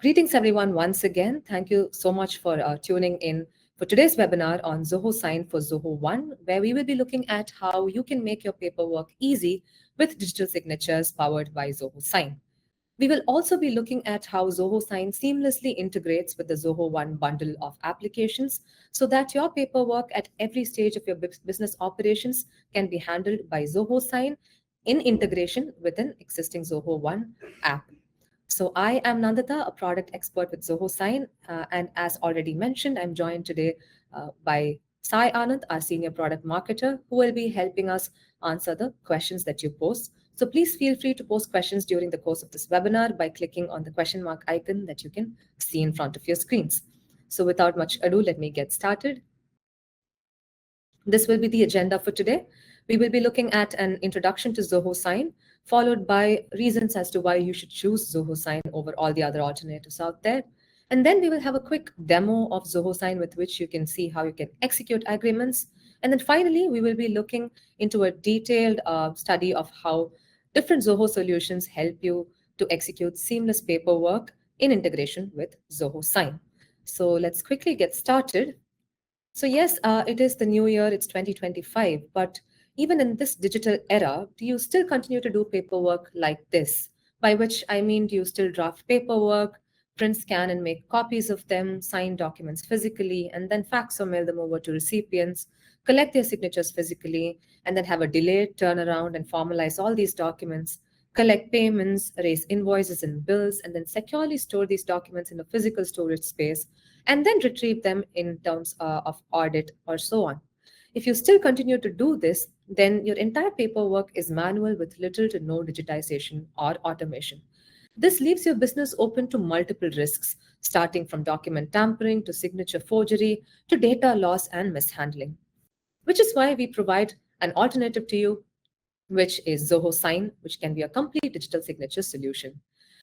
Greetings, everyone, once again. Thank you so much for tuning in for today's webinar on Zoho Sign for Zoho One, where we will be looking at how you can make your paperwork easy with digital signatures powered by Zoho Sign. We will also be looking at how Zoho Sign seamlessly integrates with the Zoho One bundle of applications so that your paperwork at every stage of your business operations can be handled by Zoho Sign in integration with an existing Zoho One app. So I am Nandhitha, a product expert with Zoho Sign, and as already mentioned, I'm joined today by Sai Anand, our senior product marketer, who will be helping us answer the questions that you post. So please feel free to post questions during the course of this webinar by clicking on the question mark icon that you can see in front of your screens. So without much ado, let me get started. This will be the agenda for today. We will be looking at an introduction to Zoho Sign, followed by reasons as to why you should choose Zoho Sign over all the other alternatives out there. And then we will have a quick demo of Zoho Sign with which you can see how you can execute agreements. And then finally, we will be looking into a detailed study of how different Zoho solutions help you to execute seamless paperwork in integration with Zoho Sign. So let's quickly get started. So yes, it is the new year, it's 2025, but even in this digital era, do you still continue to do paperwork like this? By which I mean, do you still draft paperwork, print, scan, and make copies of them, sign documents physically, and then fax or mail them over to recipients, collect their signatures physically, and then have a delayed turnaround and formalize all these documents, collect payments, raise invoices and bills, and then securely store these documents in a physical storage space, and then retrieve them in terms of audit or so on. If you still continue to do this, then your entire paperwork is manual with little to no digitization or automation. This leaves your business open to multiple risks, starting from document tampering to signature forgery to data loss and mishandling. Which is why we provide an alternative to you, which is Zoho Sign, which can be a complete digital signature solution.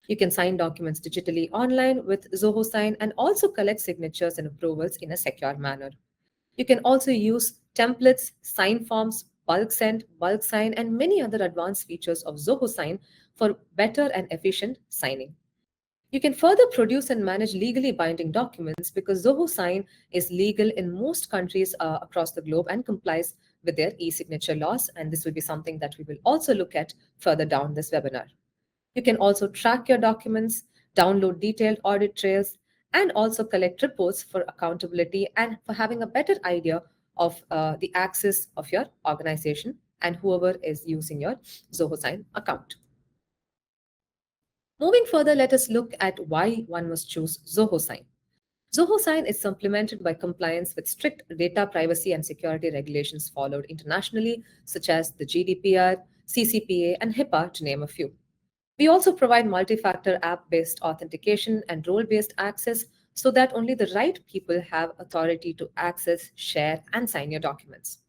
You can sign documents digitally online with Zoho Sign and also collect signatures and approvals in a secure manner. You can also use templates, sign forms, bulk send, bulk sign, and many other advanced features of Zoho Sign for better and efficient signing. You can further produce and manage legally binding documents because Zoho Sign is legal in most countries across the globe and complies with their e-signature laws. And this will be something that we will also look at further down this webinar. You can also track your documents, download detailed audit trails, and also collect reports for accountability and for having a better idea of the access of your organization and whoever is using your Zoho Sign account. Moving further, let us look at why one must choose Zoho Sign. Zoho Sign is supplemented by compliance with strict data privacy and security regulations followed internationally, such as the GDPR, CCPA, and HIPAA, to name a few. We also provide multi-factor app-based authentication and role-based access so that only the right people have authority to access, share, and sign your documents.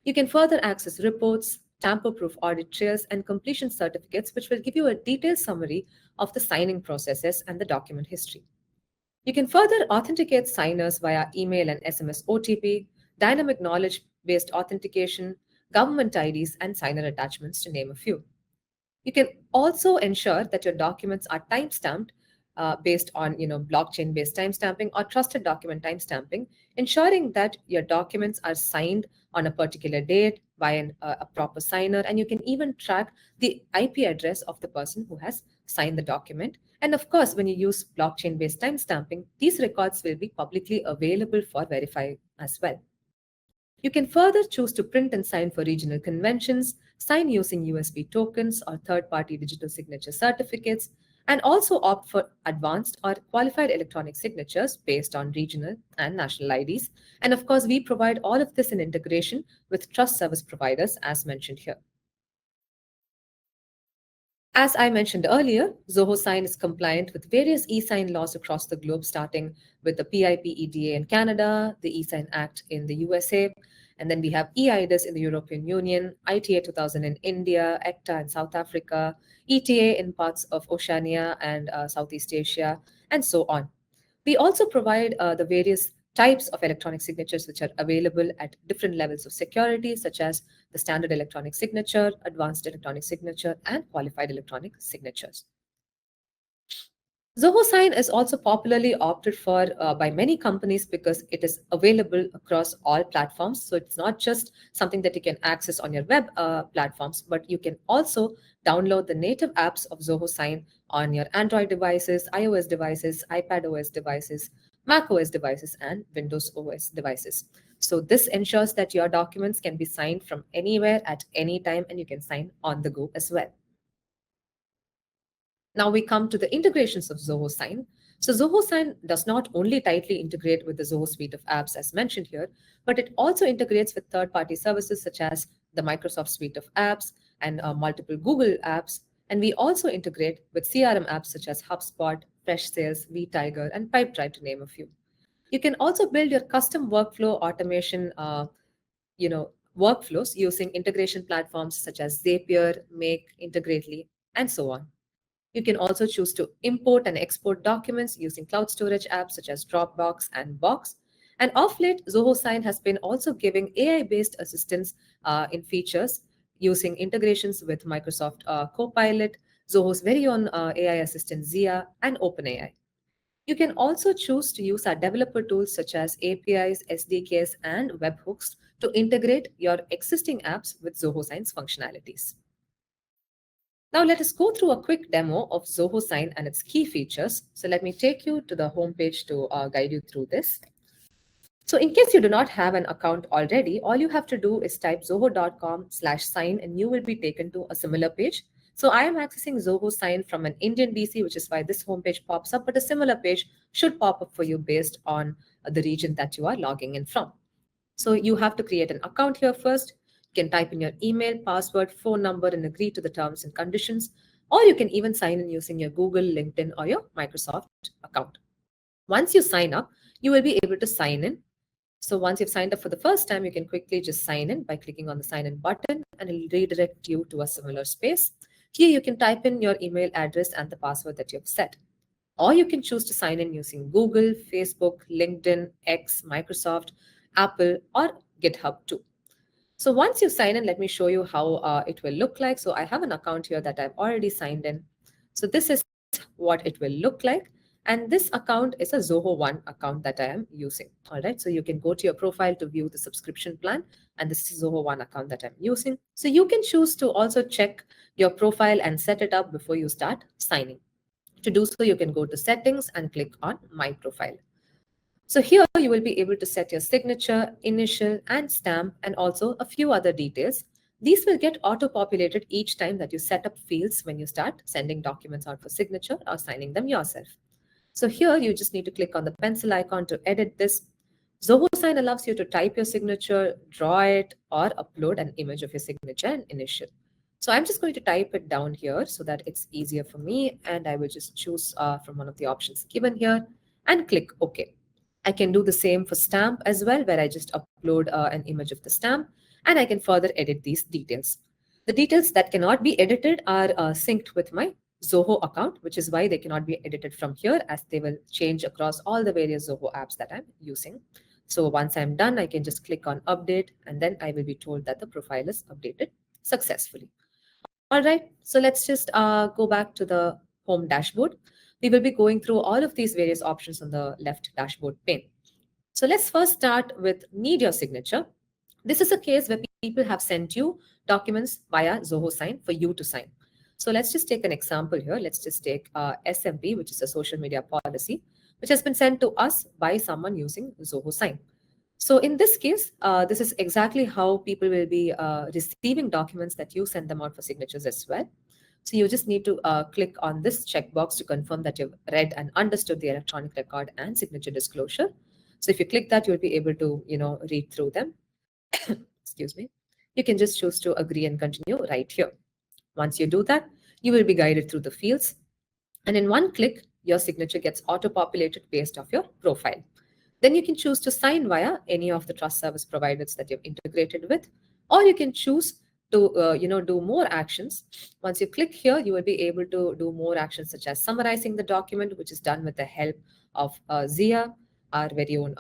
You can further access reports, tamper-proof audit trails, and completion certificates, which will give you a detailed summary of the signing processes and the document history. You can further authenticate signers via email and SMS OTP, dynamic knowledge-based authentication, government IDs, and signer attachments, to name a few. You can also ensure that your documents are timestamped based on blockchain-based timestamping or trusted document timestamping, ensuring that your documents are signed on a particular date by a proper signer, and you can even track the IP address of the person who has signed the document. And of course, when you use blockchain-based timestamping, these records will be publicly available for verifying as well. You can further choose to print and sign for regional conventions, sign using USB tokens or third-party digital signature certificates, and also opt for advanced or qualified electronic signatures based on regional and national IDs. And of course, we provide all of this in integration with trust service providers as mentioned here. As I mentioned earlier, Zoho Sign is compliant with various e-sign laws across the globe, starting with the PIP EDA in Canada, the e-sign Act in the USA, and then we have eIDAS in the European Union, ITA 2000 in India, ECTA in South Africa, ETA in parts of Oceania and Southeast Asia, and so on. We also provide the various types of electronic signatures which are available at different levels of security, such as the standard electronic signature, advanced electronic signature, and qualified electronic signatures. Zoho Sign is also popularly opted for by many companies because it is available across all platforms. So it's not just something that you can access on your web platforms, but you can also download the native apps of Zoho Sign on your Android devices, iOS devices, iPad OS devices, Mac OS devices, and Windows OS devices. So this ensures that your documents can be signed from anywhere at any time, and you can sign on the go as well. Now we come to the integrations of Zoho Sign. So Zoho Sign does not only tightly integrate with the Zoho suite of apps as mentioned here, but it also integrates with third-party services such as the Microsoft suite of apps and multiple Google apps. And we also integrate with CRM apps such as HubSpot, Freshsales, vTiger, and Pipedrive to name a few. You can also build your custom workflow automation, workflows using integration platforms such as Zapier, Make, Integrately, and so on. You can also choose to import and export documents using cloud storage apps such as Dropbox and Box. And of late, Zoho Sign has been also giving AI-based assistance in features using integrations with Microsoft Copilot, Zoho's very own AI assistant Zia, and OpenAI. You can also choose to use our developer tools such as APIs, SDKs, and webhooks to integrate your existing apps with Zoho Sign's functionalities. Now let us go through a quick demo of Zoho Sign and its key features. So let me take you to the homepage to guide you through this. So in case you do not have an account already, all you have to do is type zoho.com/sign and you will be taken to a similar page. So I am accessing Zoho Sign from an Indian DC, which is why this homepage pops up, but a similar page should pop up for you based on the region that you are logging in from. So you have to create an account here first. You can type in your email, password, phone number, and agree to the terms and conditions. Or you can even sign in using your Google, LinkedIn, or your Microsoft account. Once you sign up, you will be able to sign in. So once you've signed up for the first time, you can quickly just sign in by clicking on the sign in button and it will redirect you to a similar space. Here you can type in your email address and the password that you've set. Or you can choose to sign in using Google, Facebook, LinkedIn, X, Microsoft, Apple, or GitHub too. So once you sign in, let me show you how it will look like. So I have an account here that I've already signed in. So this is what it will look like. And this account is a Zoho One account that I am using. All right. So you can go to your profile to view the subscription plan. And this is Zoho One account that I'm using. So you can choose to also check your profile and set it up before you start signing. To do so, you can go to settings and click on my profile. So here you will be able to set your signature, initial, and stamp, and also a few other details. These will get auto-populated each time that you set up fields when you start sending documents out for signature or signing them yourself. So here you just need to click on the pencil icon to edit this. Zoho Sign allows you to type your signature, draw it, or upload an image of your signature and initial. So I'm just going to type it down here so that it's easier for me, and I will just choose from one of the options given here and click OK. I can do the same for stamp as well, where I just upload an image of the stamp, and I can further edit these details. The details that cannot be edited are synced with my Zoho account, which is why they cannot be edited from here as they will change across all the various Zoho apps that I'm using. So once I'm done, I can just click on update and then I will be told that the profile is updated successfully. All right, so let's just go back to the home dashboard. We will be going through all of these various options on the left dashboard pane. So let's first start with need your signature. This is a case where people have sent you documents via Zoho Sign for you to sign. So let's just take an example here. Let's just take SMP, which is a social media policy, which has been sent to us by someone using Zoho Sign. So in this case, this is exactly how people will be receiving documents that you send them out for signatures as well. So you just need to click on this checkbox to confirm that you've read and understood the electronic record and signature disclosure. So if you click that, you'll be able to, read through them. Excuse me. You can just choose to agree and continue right here. Once you do that, you will be guided through the fields. And in one click, your signature gets auto-populated based off your profile. Then you can choose to sign via any of the trust service providers that you've integrated with, or you can choose to do more actions. Once you click here, you will be able to do more actions such as summarizing the document, which is done with the help of Zia, our very own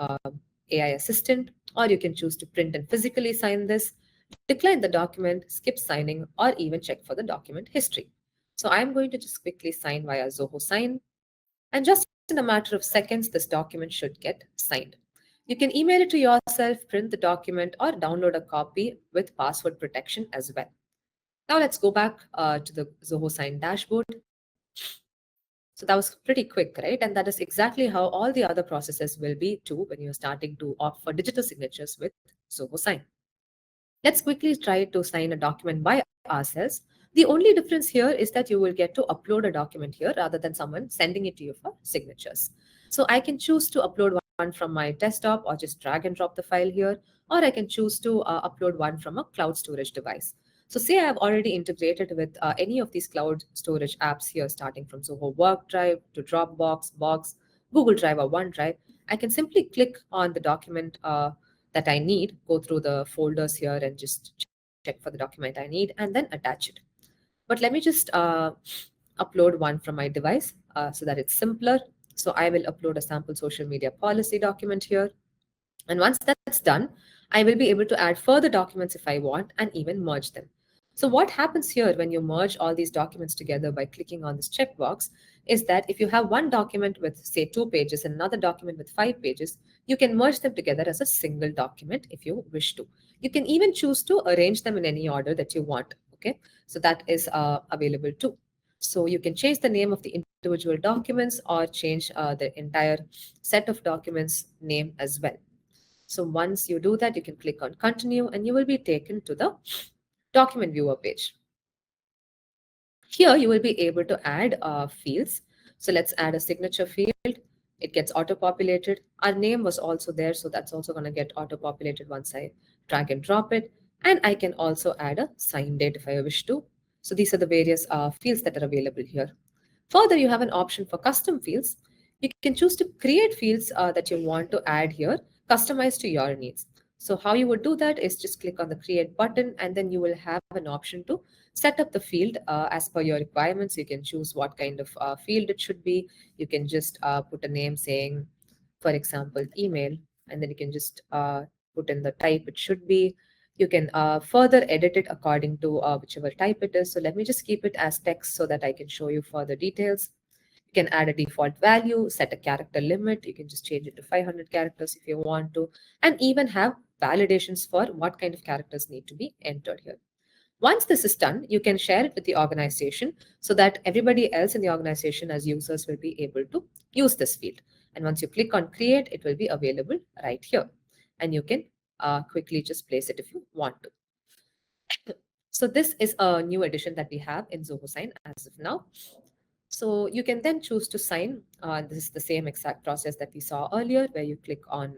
AI assistant, or you can choose to print and physically sign this, decline the document, skip signing, or even check for the document history. So I'm going to just quickly sign via Zoho Sign. And just in a matter of seconds, this document should get signed. You can email it to yourself, print the document, or download a copy with password protection as well. Now let's go back to the Zoho Sign dashboard. So that was pretty quick, right? And that is exactly how all the other processes will be too when you're starting to opt for digital signatures with Zoho Sign. Let's quickly try to sign a document by ourselves. The only difference here is that you will get to upload a document here rather than someone sending it to you for signatures. So I can choose to upload one from my desktop or just drag and drop the file here, or I can choose to upload one from a cloud storage device. So say I have already integrated with any of these cloud storage apps here, starting from Zoho WorkDrive to Dropbox, Box, Google Drive, or OneDrive. I can simply click on the document that I need, go through the folders here and just check for the document I need and then attach it. But let me just upload one from my device so that it's simpler. So I will upload a sample social media policy document here. And once that's done, I will be able to add further documents if I want and even merge them. So what happens here when you merge all these documents together by clicking on this checkbox is that if you have one document with say 2 pages and another document with 5 pages, you can merge them together as a single document if you wish to. You can even choose to arrange them in any order that you want. Okay, so that is available too. So you can change the name of the individual documents or change the entire set of documents name as well. So once you do that, you can click on continue and you will be taken to the document viewer page. Here you will be able to add fields. So let's add a signature field. It gets auto-populated. Our name was also there, so that's also going to get auto-populated once I drag and drop it. And I can also add a sign date if I wish to. So these are the various fields that are available here. Further, you have an option for custom fields. You can choose to create fields that you want to add here, customized to your needs. So how you would do that is just click on the create button and then you will have an option to set up the field as per your requirements. You can choose what kind of field it should be. You can just put a name saying, for example, email, and then you can just put in the type it should be. You can further edit it according to whichever type it is. So let me just keep it as text so that I can show you further details. You can add a default value, set a character limit. You can just change it to 500 characters if you want to, and even have validations for what kind of characters need to be entered here. Once this is done, you can share it with the organization so that everybody else in the organization as users will be able to use this field. And once you click on create, it will be available right here. And you can quickly just place it if you want to. So this is a new addition that we have in Zoho Sign as of now. So you can then choose to sign. This is the same exact process that we saw earlier, where you click on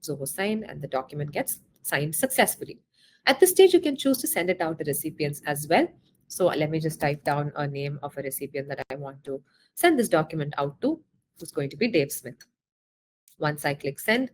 Zoho Sign and the document gets signed successfully. At this stage, you can choose to send it out to recipients as well. So let me just type down a name of a recipient that I want to send this document out to, who's going to be Dave Smith. Once I click send,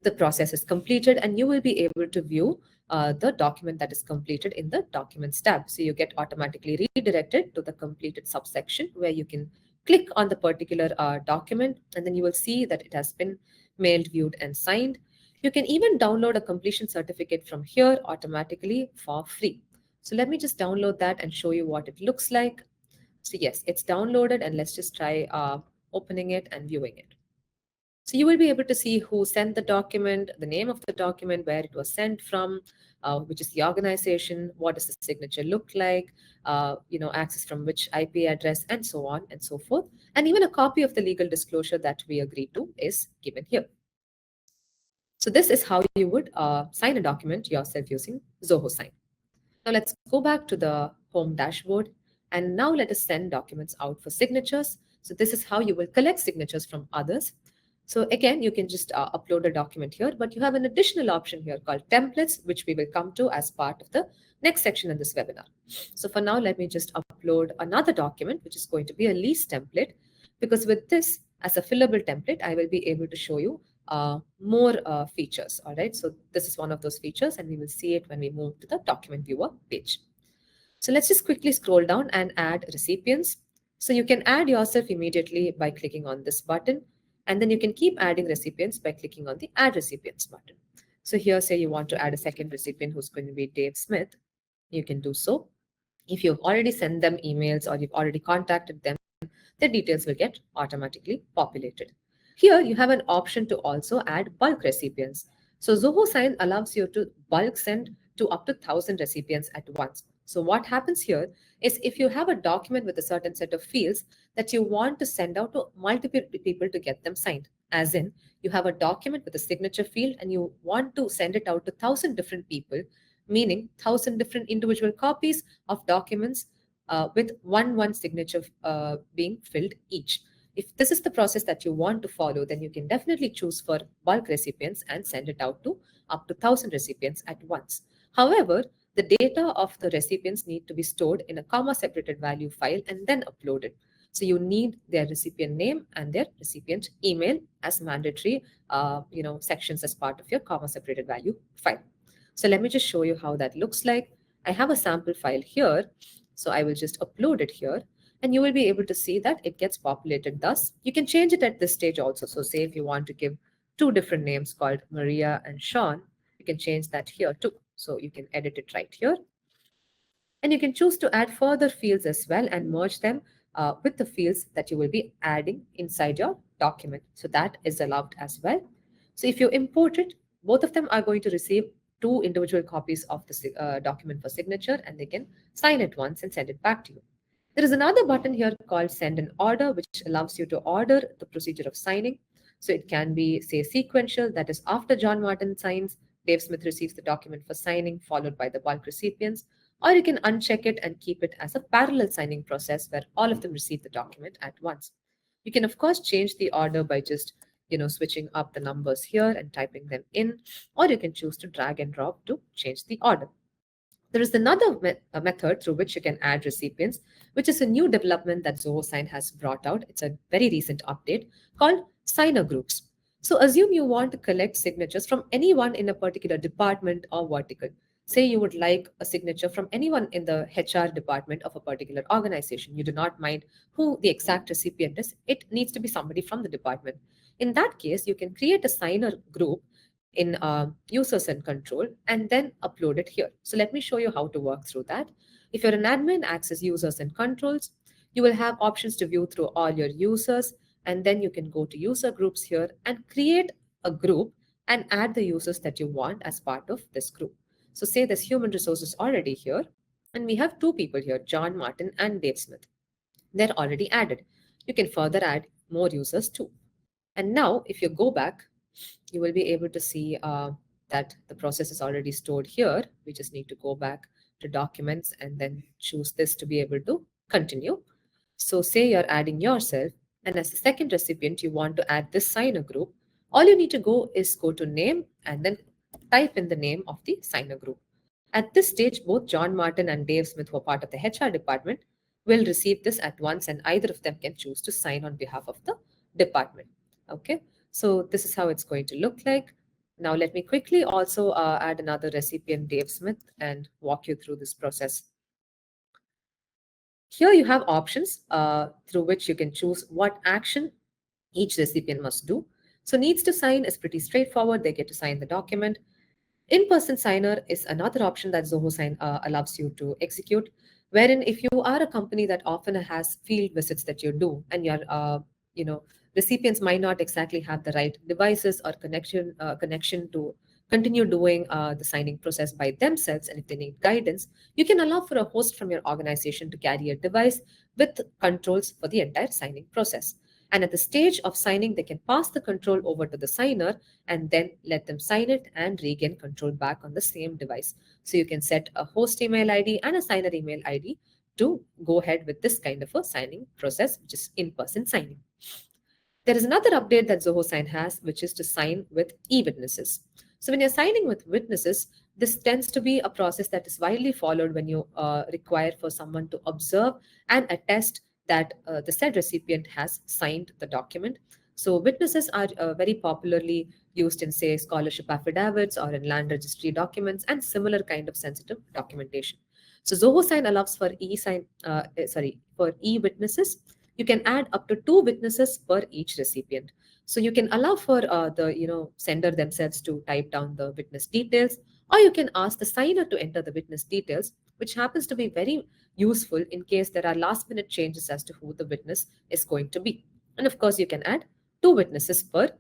the process is completed and you will be able to view the document that is completed in the Documents tab. So you get automatically redirected to the completed subsection where you can click on the particular document and then you will see that it has been mailed, viewed, and signed. You can even download a completion certificate from here automatically for free. So let me just download that and show you what it looks like. So yes, it's downloaded and let's just try opening it and viewing it. So you will be able to see who sent the document, the name of the document, where it was sent from, which is the organization, what does the signature look like, access from which IP address, and so on and so forth. And even a copy of the legal disclosure that we agreed to is given here. So this is how you would sign a document yourself using Zoho Sign. Now let's go back to the home dashboard. And now let us send documents out for signatures. So this is how you will collect signatures from others. So again, you can just upload a document here, but you have an additional option here called templates, which we will come to as part of the next section in this webinar. So for now, let me just upload another document, which is going to be a lease template, because with this as a fillable template, I will be able to show you more features. All right. So this is one of those features, and we will see it when we move to the document viewer page. So let's just quickly scroll down and add recipients. So you can add yourself immediately by clicking on this button, and then you can keep adding recipients by clicking on the add recipients button. So here, say you want to add a second recipient who's going to be Dave Smith, you can do so. If you've already sent them emails or you've already contacted them, the details will get automatically populated. Here you have an option to also add bulk recipients. So Zoho Sign allows you to bulk send to up to 1,000 recipients at once. So what happens here is if you have a document with a certain set of fields that you want to send out to multiple people to get them signed, as in you have a document with a signature field and you want to send it out to 1,000 different people, meaning 1,000 different individual copies of documents with one signature being filled each. If this is the process that you want to follow, then you can definitely choose for bulk recipients and send it out to up to 1,000 recipients at once. However, the data of the recipients need to be stored in a comma separated value file and then uploaded. So you need their recipient name and their recipient email as mandatory sections as part of your comma separated value file. So let me just show you how that looks like. I have a sample file here. So I will just upload it here and you will be able to see that it gets populated thus. You can change it at this stage also. So say if you want to give two different names called Maria and Sean, you can change that here too. So you can edit it right here. And you can choose to add further fields as well and merge them with the fields that you will be adding inside your document. So that is allowed as well. So if you import it, both of them are going to receive two individual copies of the document for signature and they can sign it once and send it back to you. There is another button here called Send an Order, which allows you to order the procedure of signing. So it can be, say, sequential, that is, after John Martin signs, Dave Smith receives the document for signing, followed by the bulk recipients. Or you can uncheck it and keep it as a parallel signing process where all of them receive the document at once. You can, of course, change the order by just switching up the numbers here and typing them in, or you can choose to drag and drop to change the order. There is another method through which you can add recipients, which is a new development that Zoho Sign has brought out. It's a very recent update called signer groups. So assume you want to collect signatures from anyone in a particular department or vertical. Say you would like a signature from anyone in the HR department of a particular organization. You do not mind who the exact recipient is. It needs to be somebody from the department. In that case, you can create a signer group in users and control and then upload it here. So let me show you how to work through that. If you're an admin, access users and controls. You will have options to view through all your users, and then you can go to user groups here and create a group and add the users that you want as part of this group. So say there's human resources already here, and we have two people here, John Martin and Dave Smith. They're already added. You can further add more users too. And now if you go back, you will be able to see that the process is already stored here. We just need to go back to documents and then choose this to be able to continue. So say you're adding yourself, and as a second recipient, you want to add this signer group. All you need to go is go to name and then type in the name of the signer group. At this stage, both John Martin and Dave Smith, who are part of the HR department, will receive this at once, and either of them can choose to sign on behalf of the department. Okay, so this is how it's going to look like. Now let me quickly also add another recipient, Dave Smith, and walk you through this process. Here you have options through which you can choose what action each recipient must do. So needs to sign is pretty straightforward. They get to sign the document. In-person signer is another option that Zoho Sign allows you to execute, wherein if you are a company that often has field visits that you do and your recipients might not exactly have the right devices or connection to continue doing the signing process by themselves, and if they need guidance, you can allow for a host from your organization to carry a device with controls for the entire signing process. And at the stage of signing, they can pass the control over to the signer and then let them sign it and regain control back on the same device. So you can set a host email ID and a signer email ID to go ahead with this kind of a signing process, which is in-person signing. There is another update that Zoho Sign has, which is to sign with eWitnesses. So when you're signing with witnesses, this tends to be a process that is widely followed when you require for someone to observe and attest that the said recipient has signed the document. So witnesses are very popularly used in, say, scholarship affidavits or in land registry documents and similar kind of sensitive documentation. So Zoho Sign allows for for e-witnesses. You can add up to 2 witnesses per each recipient. So you can allow for the sender themselves to type down the witness details, or you can ask the signer to enter the witness details, which happens to be very useful in case there are last minute changes as to who the witness is going to be. And of course, you can add 2 witnesses per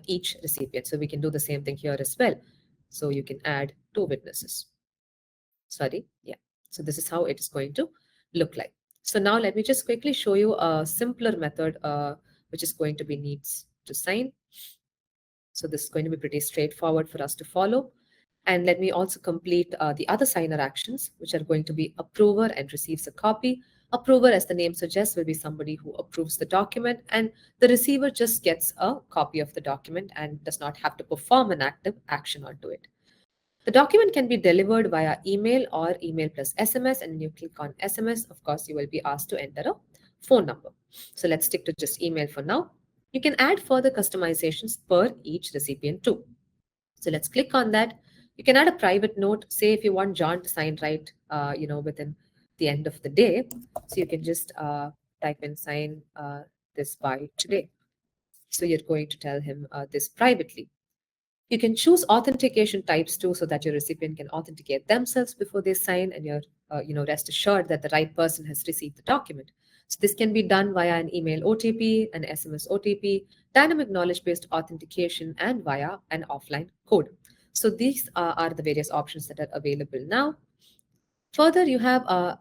each recipient. So we can do the same thing here as well. So you can add 2 witnesses. Sorry, yeah. So this is how it is going to look like. So now let me just quickly show you a simpler method, which is going to be needs to sign. So this is going to be pretty straightforward for us to follow. And let me also complete the other signer actions, which are going to be approver and receives a copy. Approver, as the name suggests, will be somebody who approves the document, and the receiver just gets a copy of the document and does not have to perform an active action onto it. The document can be delivered via email or email plus SMS, and when you click on SMS, of course, you will be asked to enter a phone number. So let's stick to just email for now. You can add further customizations per each recipient too. So let's click on that. You can add a private note. Say if you want John to sign right, within the end of the day. So you can just type in sign this by today. So you're going to tell him this privately. You can choose authentication types too, so that your recipient can authenticate themselves before they sign, and you're, rest assured that the right person has received the document. So this can be done via an email OTP, an SMS OTP, dynamic knowledge-based authentication, and via an offline code. So these are the various options that are available now. Further, you have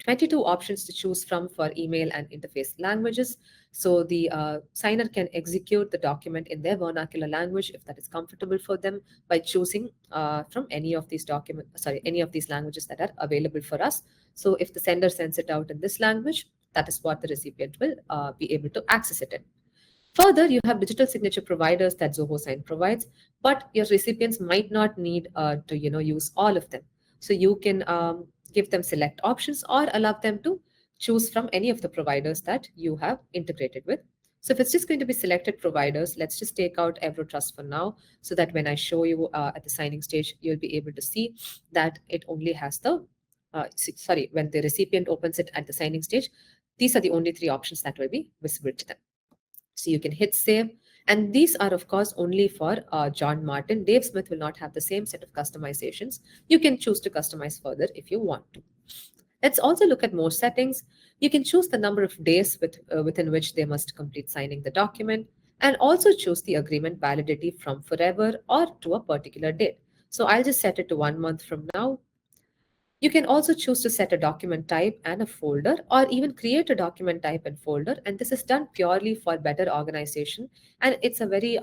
22 options to choose from for email and interface languages. So the signer can execute the document in their vernacular language if that is comfortable for them by choosing from any of these any of these languages that are available for us. So if the sender sends it out in this language, that is what the recipient will be able to access it in. Further, you have digital signature providers that Zoho Sign provides, but your recipients might not need to use all of them. So you can give them select options or allow them to choose from any of the providers that you have integrated with. So if it's just going to be selected providers, let's just take out EvroTrust for now, so that when I show you at the signing stage, you'll be able to see that it only has the, when the recipient opens it at the signing stage, these are the only 3 options that will be visible to them. So you can hit save. And these are, of course, only for John Martin. Dave Smith will not have the same set of customizations. You can choose to customize further if you want to. Let's also look at more settings. You can choose the number of days within which they must complete signing the document, and also choose the agreement validity from forever or to a particular date. So I'll just set it to 1 month from now. You can also choose to set a document type and a folder, or even create a document type and folder. And this is done purely for better organization. And it's a very,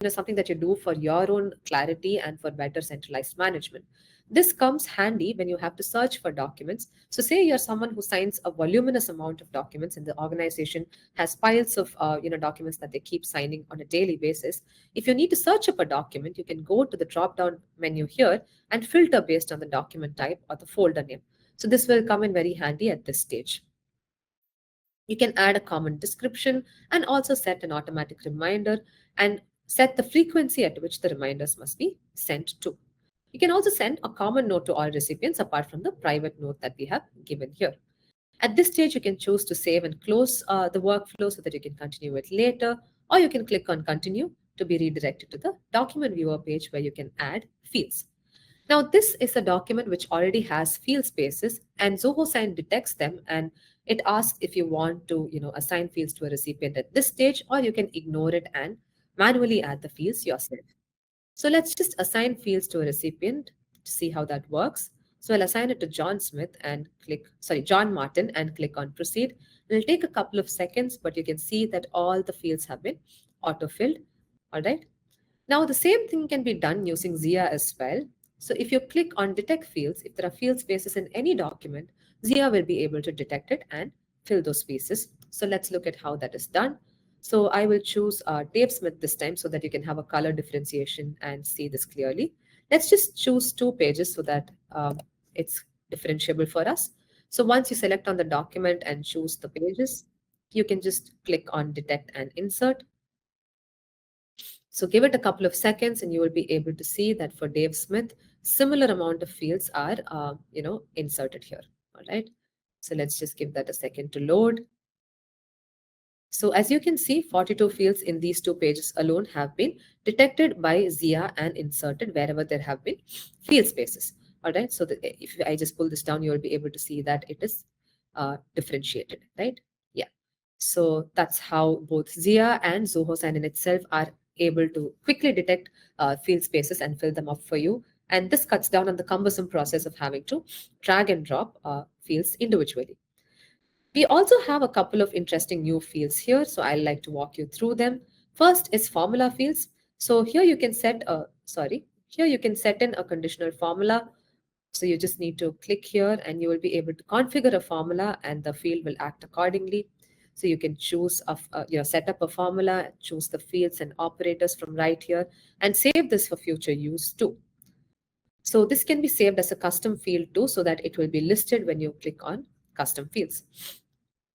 something that you do for your own clarity and for better centralized management. This comes handy when you have to search for documents. So say you're someone who signs a voluminous amount of documents, and the organization has piles of documents that they keep signing on a daily basis. If you need to search up a document, you can go to the drop down menu here and filter based on the document type or the folder name. So this will come in very handy at this stage. You can add a common description and also set an automatic reminder and set the frequency at which the reminders must be sent to. You can also send a common note to all recipients apart from the private note that we have given here. At this stage, you can choose to save and close the workflow so that you can continue it later, or you can click on continue to be redirected to the document viewer page where you can add fields. Now, this is a document which already has field spaces, and Zoho Sign detects them, and it asks if you want to, assign fields to a recipient at this stage, or you can ignore it and manually add the fields yourself. So let's just assign fields to a recipient to see how that works. So I'll assign it to John Martin, and click on proceed. It'll take a couple of seconds, but you can see that all the fields have been auto-filled. All right. Now the same thing can be done using Zia as well. So if you click on detect fields, if there are field spaces in any document, Zia will be able to detect it and fill those spaces. So let's look at how that is done. So I will choose Dave Smith this time so that you can have a color differentiation and see this clearly. Let's just choose 2 pages so that it's differentiable for us. So once you select on the document and choose the pages, you can just click on detect and insert. So give it a couple of seconds and you will be able to see that for Dave Smith, similar amount of fields are, inserted here. All right. So let's just give that a second to load. So as you can see, 42 fields in these 2 pages alone have been detected by Zia and inserted wherever there have been field spaces. All right. So if I just pull this down, you'll be able to see that it is differentiated, right? Yeah. So that's how both Zia and Zoho Sign in itself are able to quickly detect field spaces and fill them up for you. And this cuts down on the cumbersome process of having to drag and drop fields individually. We also have a couple of interesting new fields here, so I'd like to walk you through them. First is formula fields. So here you can set in a conditional formula. So you just need to click here and you will be able to configure a formula and the field will act accordingly. So you can choose, set up a formula, choose the fields and operators from right here and save this for future use too. So this can be saved as a custom field too, so that it will be listed when you click on custom fields.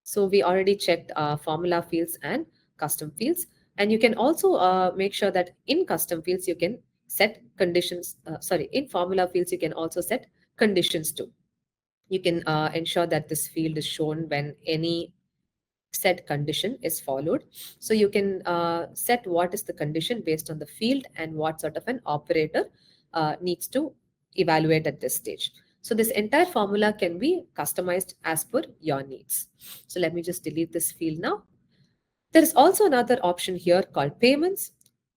So we already checked formula fields and custom fields. And you can also make sure that in custom fields, you can set conditions. In formula fields, you can also set conditions too. You can ensure that this field is shown when any set condition is followed. So you can set what is the condition based on the field and what sort of an operator needs to evaluate at this stage. So this entire formula can be customized as per your needs. So let me just delete this field now. There is also another option here called payments.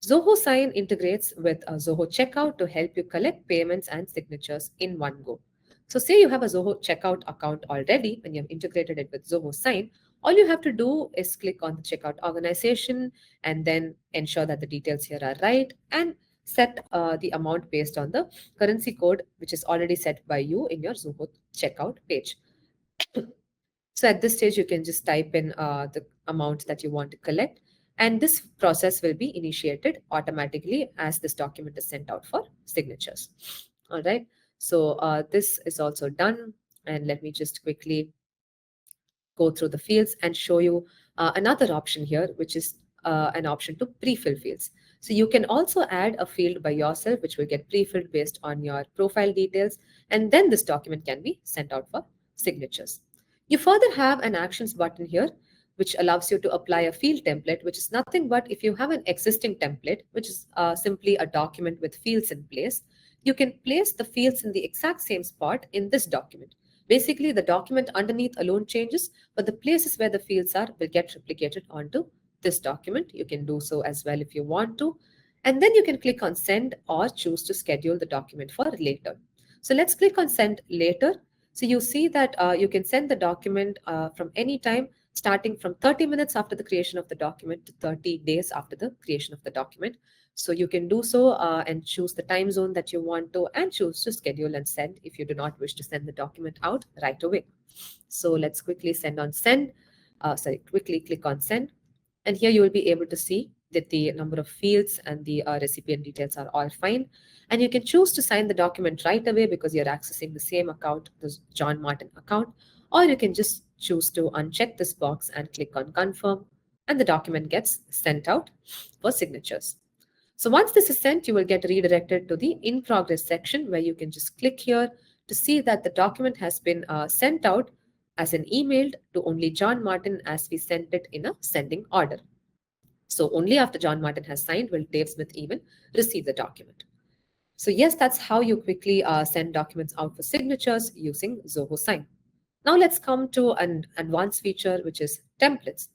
Zoho Sign integrates with a Zoho Checkout to help you collect payments and signatures in one go. So say you have a Zoho Checkout account already and you have integrated it with Zoho Sign, all you have to do is click on the checkout organization and then ensure that the details here are right and set the amount based on the currency code which is already set by you in your Zoho Checkout page. So at this stage, you can just type in the amount that you want to collect, and this process will be initiated automatically as this document is sent out for signatures. All right. So this is also done, and let me just quickly go through the fields and show you another option here, which is an option to pre-fill fields. So you can also add a field by yourself, which will get pre-filled based on your profile details, and then this document can be sent out for signatures. You further have an actions button here, which allows you to apply a field template, which is nothing but if you have an existing template, which is simply a document with fields in place, you can place the fields in the exact same spot in this document. Basically, the document underneath alone changes, but the places where the fields are will get replicated onto this document. You can do so as well if you want to. And then you can click on send or choose to schedule the document for later. So let's click on send later. So you see that you can send the document from any time starting from 30 minutes after the creation of the document to 30 days after the creation of the document. So you can do so and choose the time zone that you want to and choose to schedule and send if you do not wish to send the document out right away. So let's quickly quickly click on send. And here you will be able to see that the number of fields and the recipient details are all fine. And you can choose to sign the document right away because you're accessing the same account, the John Martin account, or you can just choose to uncheck this box and click on confirm, and the document gets sent out for signatures. So once this is sent, you will get redirected to the in progress section where you can just click here to see that the document has been sent out as an email to only John Martin as we sent it in a sending order. So only after John Martin has signed will Dave Smith even receive the document. So yes, that's how you quickly send documents out for signatures using Zoho Sign. Now let's come to an advanced feature, which is templates.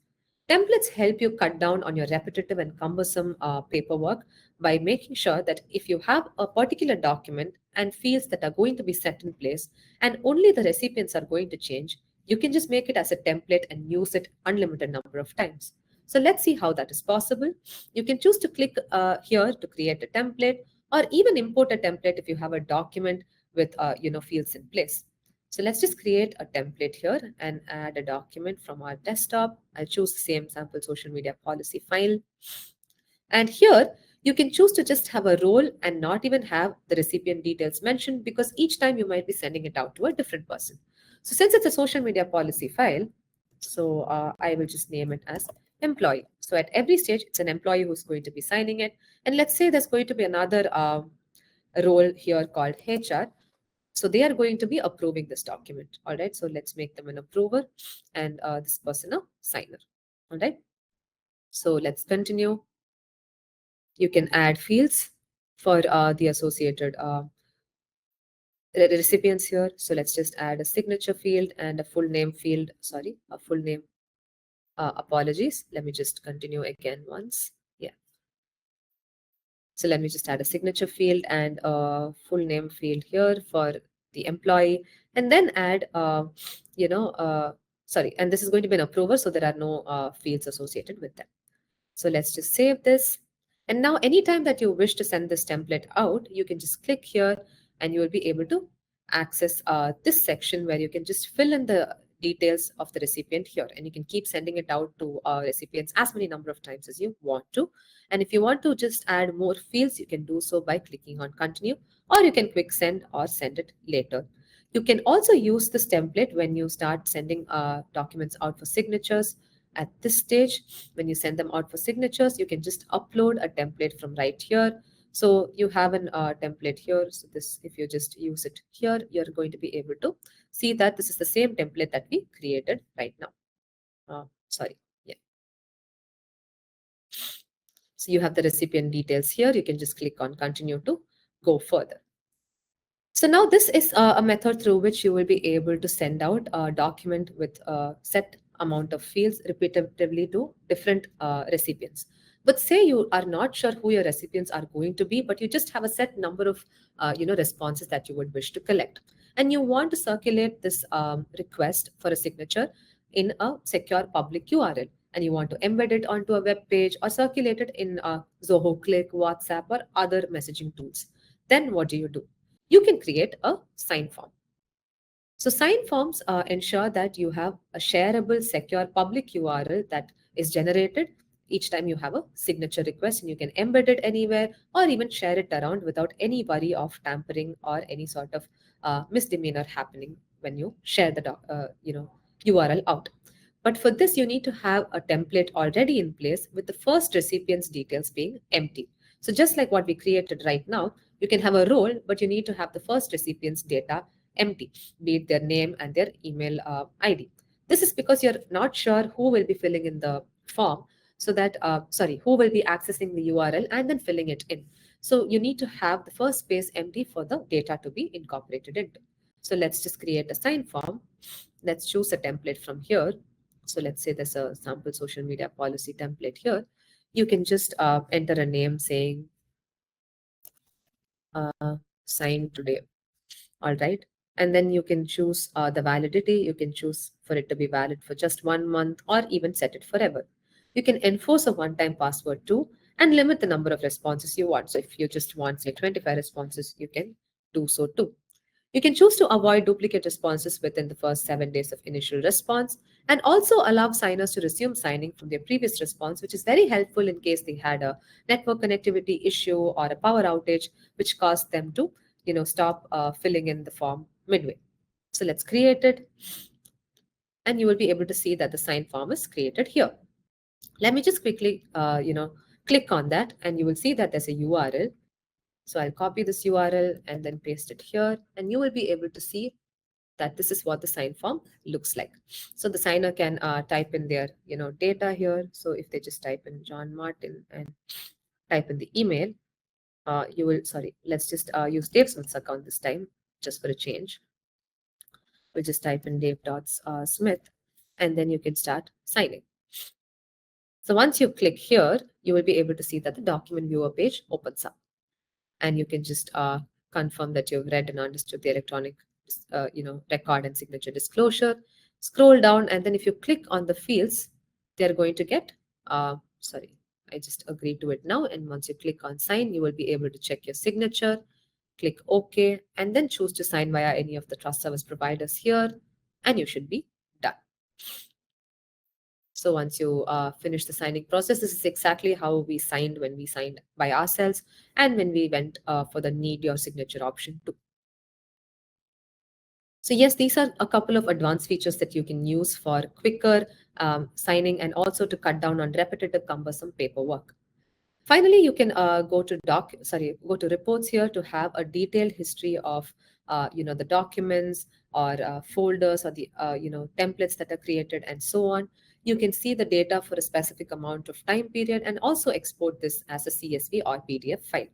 Templates help you cut down on your repetitive and cumbersome paperwork by making sure that if you have a particular document and fields that are going to be set in place and only the recipients are going to change, you can just make it as a template and use it unlimited number of times. So let's see how that is possible. You can choose to click here to create a template or even import a template if you have a document with fields in place. So let's just create a template here and add a document from our desktop. I'll choose the same sample social media policy file. And here you can choose to just have a role and not even have the recipient details mentioned because each time you might be sending it out to a different person. So since it's a social media policy file, so I will just name it as employee. So at every stage, it's an employee who's going to be signing it. And let's say there's going to be another role here called HR. So they are going to be approving this document. All right. So let's make them an approver and this person a signer. All right. So let's continue. You can add fields for the associated recipients here. So let's just add a signature field and a full name field. Sorry, a full name. Apologies. Let me just continue again once. Yeah. So let me just add a signature field and a full name field here for the employee, and then add, you know, sorry, and this is going to be an approver, so there are no fields associated with them. So let's just save this. And now anytime that you wish to send this template out, you can just click here and you will be able to access this section where you can just fill in the details of the recipient here, and you can keep sending it out to recipients as many number of times as you want to. And if you want to just add more fields, you can do so by clicking on continue, or you can quick send or send it later. You can also use this template when you start sending documents out for signatures. At this stage, when you send them out for signatures, you can just upload a template from right here. So you have an template here. So this, if you just use it here, you're going to be able to see that this is the same template that we created right now. Sorry. Yeah. So you have the recipient details here. You can just click on continue to go further. So now this is a method through which you will be able to send out a document with a set amount of fields repetitively to different recipients. But say you are not sure who your recipients are going to be, but you just have a set number of responses that you would wish to collect, and you want to circulate this request for a signature in a secure public URL, and you want to embed it onto a web page or circulate it in Zoho Click, WhatsApp, or other messaging tools. Then what do? You can create a sign form. So sign forms ensure that you have a shareable, secure public URL that is generated each time you have a signature request, and you can embed it anywhere or even share it around without any worry of tampering or any sort of misdemeanor happening when you share the URL out. But for this, you need to have a template already in place with the first recipient's details being empty. So just like what we created right now, you can have a role, but you need to have the first recipient's data empty, be it their name and their email ID. This is because you're not sure who will be filling in the form, so that, who will be accessing the URL and then filling it in. So you need to have the first space empty for the data to be incorporated into. So let's just create a sign form. Let's choose a template from here. So let's say there's a sample social media policy template here. You can just enter a name saying sign today. All right. And then you can choose the validity. You can choose for it to be valid for just 1 month or even set it forever. You can enforce a one-time password too and limit the number of responses you want. So if you just want, say, 25 responses, you can do so too. You can choose to avoid duplicate responses within the first 7 days of initial response, and also allow signers to resume signing from their previous response, which is very helpful in case they had a network connectivity issue or a power outage, which caused them to stop filling in the form midway. So let's create it, and you will be able to see that the sign form is created here. Let me just quickly click on that, and you will see that there's a URL. So I'll copy this URL and then paste it here, and you will be able to see that this is what the sign form looks like. So the signer can type in their data here. So if they just type in John Martin and type in the email, let's just use Dave Smith's account this time, just for a change. We'll just type in Dave.Smith, and then you can start signing. So once you click here, you will be able to see that the document viewer page opens up, and you can just confirm that you've read and understood the electronic record and signature disclosure. Scroll down, and then if you click on the fields, they're going to get I just agree to it now. And once you click on sign, you will be able to check your signature, click OK, and then choose to sign via any of the trust service providers here, and you should be done. So once you finish the signing process, this is exactly how we signed when we signed by ourselves and when we went for the need your signature option too. So yes, these are a couple of advanced features that you can use for quicker signing, and also to cut down on repetitive, cumbersome paperwork. Finally, you can go to reports here to have a detailed history of the documents or folders or the templates that are created and so on. You can see the data for a specific amount of time period and also export this as a CSV or PDF file.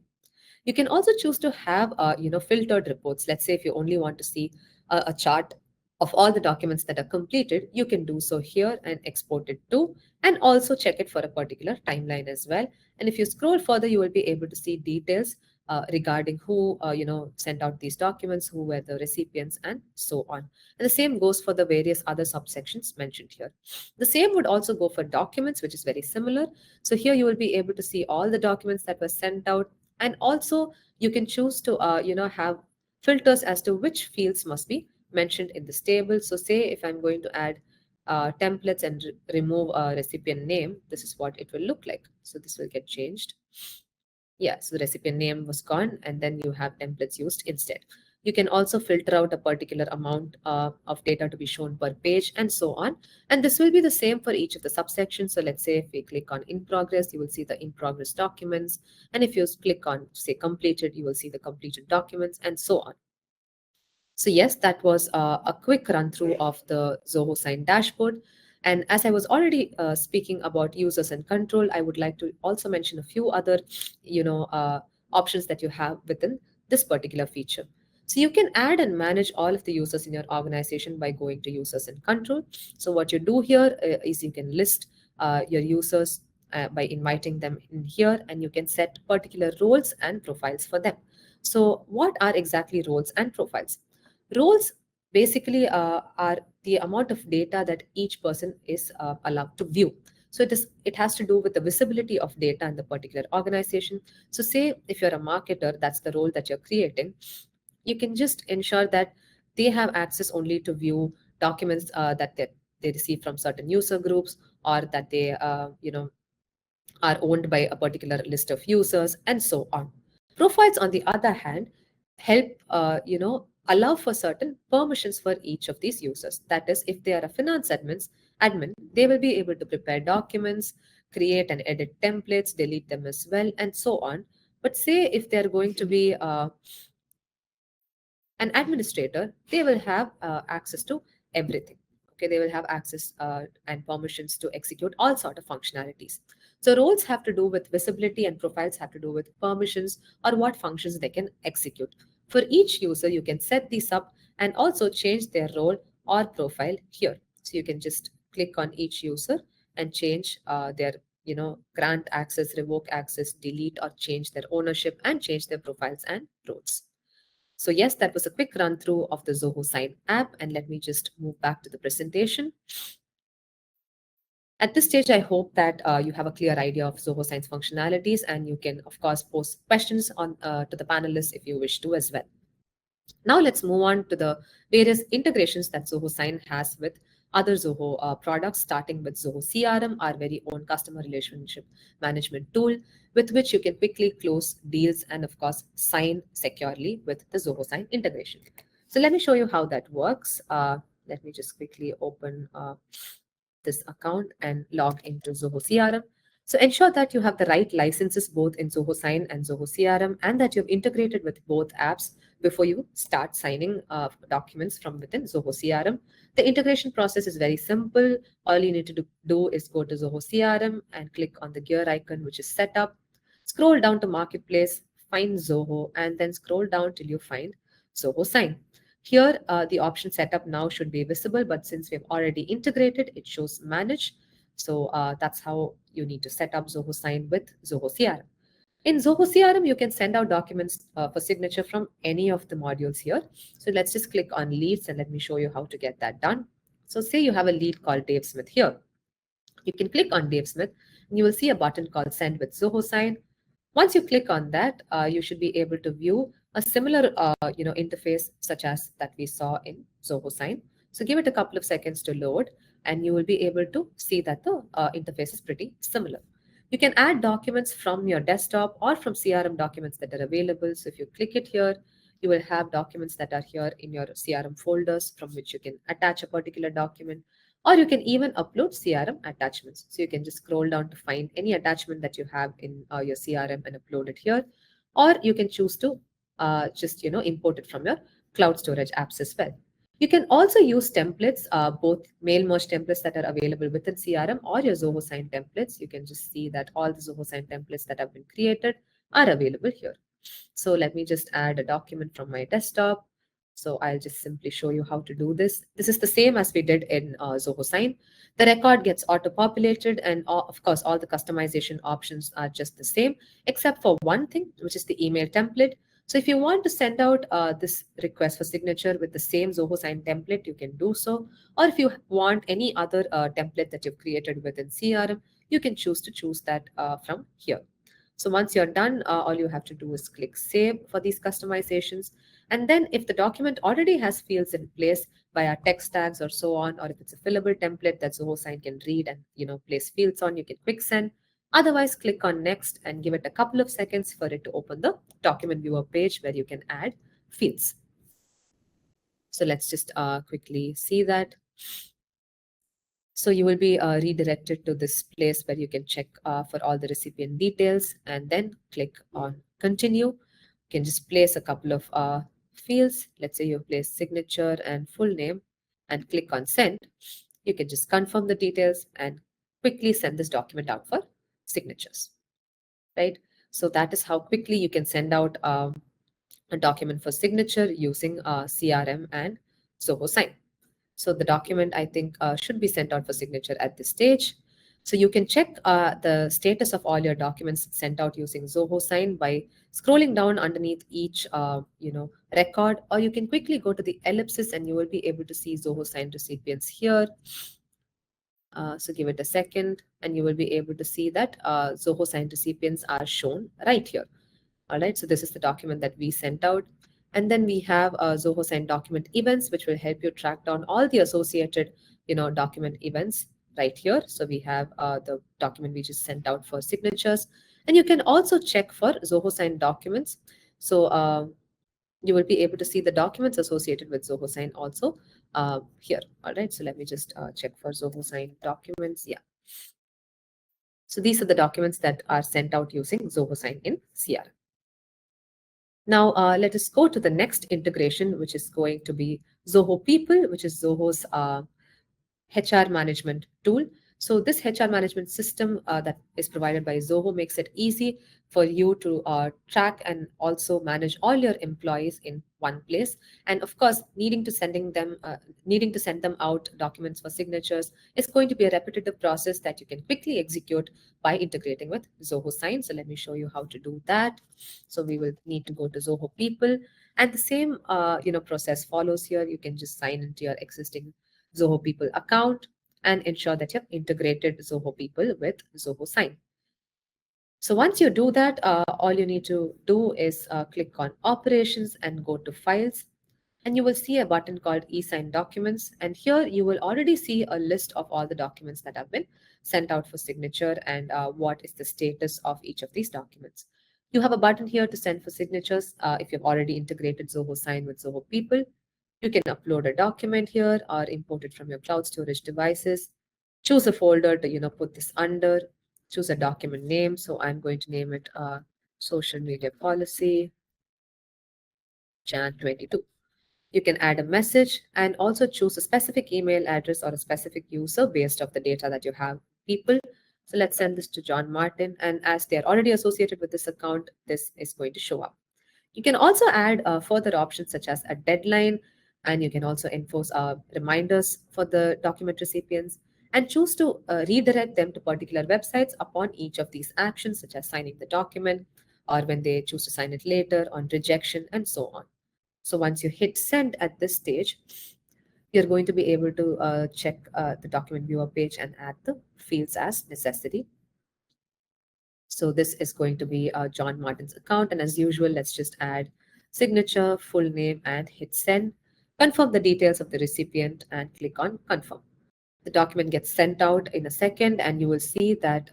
You can also choose to have, filtered reports. Let's say if you only want to see a chart of all the documents that are completed, you can do so here and export it to, and also check it for a particular timeline as well. And if you scroll further, you will be able to see details regarding who, sent out these documents, who were the recipients, and so on. And the same goes for the various other subsections mentioned here. The same would also go for documents, which is very similar. So here you will be able to see all the documents that were sent out, and also you can choose to, have filters as to which fields must be mentioned in this table. So say if I'm going to add templates and remove a recipient name, this is what it will look like. So this will get changed. Yeah, so the recipient name was gone, and then you have templates used instead. You can also filter out a particular amount of data to be shown per page, and so on. And this will be the same for each of the subsections. So let's say if we click on in progress, you will see the in progress documents. And if you click on, say, completed, you will see the completed documents, and so on. So yes, that was a quick run through of the Zoho Sign dashboard. And as I was already speaking about users and control, I would like to also mention a few other, options that you have within this particular feature. So you can add and manage all of the users in your organization by going to users and control. So what you do here is you can list your users by inviting them in here, and you can set particular roles and profiles for them. So what are exactly roles and profiles? Roles basically are the amount of data that each person is allowed to view. So it has to do with the visibility of data in the particular organization. So say if you're a marketer, that's the role that you're creating. You can just ensure that they have access only to view documents that they receive from certain user groups, or that they are owned by a particular list of users, and so on. Profiles, on the other hand, help allow for certain permissions for each of these users. That is, if they are a finance admin, they will be able to prepare documents, create and edit templates, delete them as well, and so on. But say if they are going to be an administrator, they will have access to everything. Okay, they will have access and permissions to execute all sort of functionalities. So roles have to do with visibility, and profiles have to do with permissions, or what functions they can execute. For each user, you can set these up and also change their role or profile here. So you can just click on each user and change their, grant access, revoke access, delete or change their ownership, and change their profiles and roles. So yes, that was a quick run through of the Zoho Sign app, and let me just move back to the presentation. At this stage, I hope that you have a clear idea of Zoho Sign's functionalities, and you can, of course, post questions on to the panelists if you wish to as well. Now let's move on to the various integrations that Zoho Sign has with other Zoho products, starting with Zoho CRM, our very own customer relationship management tool, with which you can quickly close deals and, of course, sign securely with the Zoho Sign integration. So let me show you how that works. Let me just quickly open this account and log into Zoho CRM. So ensure that you have the right licenses both in Zoho Sign and Zoho CRM, and that you've integrated with both apps before you start signing documents from within Zoho CRM. The integration process is very simple. All you need to do is go to Zoho CRM and click on the gear icon, which is set up. Scroll down to Marketplace, find Zoho, and then scroll down till you find Zoho Sign. Here, the option setup now should be visible, but since we've already integrated, it shows manage. So that's how you need to set up Zoho Sign with Zoho CRM. In Zoho CRM, you can send out documents for signature from any of the modules here. So let's just click on leads, and let me show you how to get that done. So say you have a lead called Dave Smith here. You can click on Dave Smith, and you will see a button called Send with Zoho Sign. Once you click on that, you should be able to view a similar interface such as that we saw in Zoho Sign. So give it a couple of seconds to load, and you will be able to see that the interface is pretty similar. You can add documents from your desktop or from CRM documents that are available. So if you click it here, you will have documents that are here in your CRM folders from which you can attach a particular document, or you can even upload CRM attachments. So you can just scroll down to find any attachment that you have in your CRM and upload it here, or you can choose to just import it from your cloud storage apps as well. You can also use templates, both mail merge templates that are available within CRM or your Zoho Sign templates. You can just see that all the Zoho Sign templates that have been created are available here. So let me just add a document from my desktop. So I'll just simply show you how to do this. This is the same as we did in Zoho Sign. The record gets auto-populated, and of course, all the customization options are just the same, except for one thing, which is the email template. So if you want to send out this request for signature with the same Zoho Sign template, you can do so. Or if you want any other template that you've created within CRM, you can choose that from here. So once you're done, all you have to do is click Save for these customizations. And then if the document already has fields in place via text tags or so on, or if it's a fillable template that Zoho Sign can read and place fields on, you can quick send. Otherwise, click on Next and give it a couple of seconds for it to open the document viewer page where you can add fields. So let's just quickly see that. So you will be redirected to this place where you can check for all the recipient details and then click on continue. You can just place a couple of fields. Let's say you place signature and full name and click on send. You can just confirm the details and quickly send this document out for signatures, right? So that is how quickly you can send out a document for signature using CRM and Zoho Sign. So the document, I think, should be sent out for signature at this stage. So you can check the status of all your documents sent out using Zoho Sign by scrolling down underneath each, record, or you can quickly go to the ellipsis and you will be able to see Zoho Sign recipients here. So give it a second and you will be able to see that Zoho Sign recipients are shown right here. All right, so this is the document that we sent out. And then we have Zoho Sign document events, which will help you track down all the associated, document events right here. So we have the document we just sent out for signatures. And you can also check for Zoho Sign documents. So you will be able to see the documents associated with Zoho Sign also here. All right, so let me just check for Zoho Sign documents. Yeah. So these are the documents that are sent out using Zoho Sign in CRM. Now, let us go to the next integration, which is going to be Zoho People, which is Zoho's HR management tool. So this HR management system that is provided by Zoho makes it easy for you to track and also manage all your employees in one place. And of course, needing to send them out documents for signatures is going to be a repetitive process that you can quickly execute by integrating with Zoho Sign. So let me show you how to do that. So we will need to go to Zoho People, and the same process follows here. You can just sign into your existing Zoho People account and ensure that you've integrated Zoho People with Zoho Sign. So once you do that, all you need to do is click on Operations and go to Files. And you will see a button called eSign Documents. And here you will already see a list of all the documents that have been sent out for signature and what is the status of each of these documents. You have a button here to send for signatures if you've already integrated Zoho Sign with Zoho People. You can upload a document here or import it from your cloud storage devices. Choose a folder to put this under. Choose a document name. So I'm going to name it Social Media Policy Jan 22. You can add a message and also choose a specific email address or a specific user based off the data that you have people. So let's send this to John Martin, and as they're already associated with this account, this is going to show up. You can also add further options such as a deadline, and you can also enforce reminders for the document recipients and choose to redirect them to particular websites upon each of these actions, such as signing the document or when they choose to sign it later, on rejection, and so on. So once you hit send at this stage, you're going to be able to check the document viewer page and add the fields as necessary. So this is going to be John Martin's account. And as usual, let's just add signature, full name, and hit send. Confirm the details of the recipient and click on confirm. The document gets sent out in a second, and you will see that,